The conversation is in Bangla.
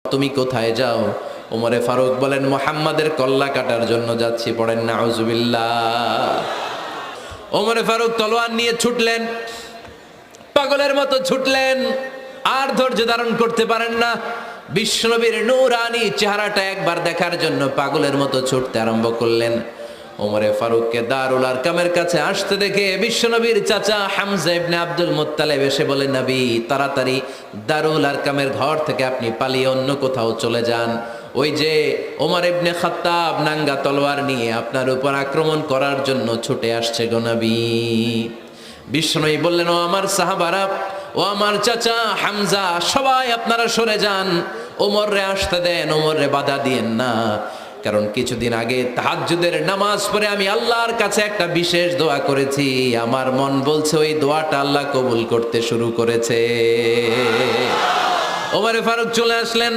তুমি কোথায় যাও? ওমরে ফারুক বলেন, মুহাম্মাদের কল্লা কাটার জন্য যাচ্ছি। পড়েন নাউজুবিল্লাহ। ওমরে ফারুক তলোয়ার নিয়ে ছুটলেন, পাগলের মতো ছুটলেন, আর ধৈর্য ধারণ করতে পারেন না। বিশ্বনবীর নূরানি চেহারাটা একবার দেখার জন্য পাগলের মতো ছুটতে আরম্ভ করলেন। ওমরে ফারুককে দারুল আরকামের কাছে আসতে দেখে বিশ্বনবীর চাচা হামজা ইবনে আব্দুল মুত্তালিব এসে বলে, নবী তাড়াতাড়ি দারুল আরকামের ঘর থেকে আপনি পালিয়ে অন্য কোথাও চলে যান। ওই যে ওমর ইবনে খাত্তাব নাঙ্গা তলোয়ার নিয়ে আপনার উপর আক্রমণ করার জন্য ছুটে আসছে গো নবী। বিশ্বনবী বললেন, ও আমার সাহাবারা, ও আমার চাচা হামজা, সবাই আপনারা সরে যান, ওমররে আসতে দেন, ওমররে বাধা দিয়েন না। কারণ কিছুদিন আগে তাহাজ্জুদের নামাজ পড়ে আমি আল্লাহর কাছে একটা বিশেষ দোয়া করেছি, আমার মন বলছে ওই দোয়াটা আল্লাহ কবুল করতে শুরু করেছে। ওমরে ফারুক চলে আসলেন।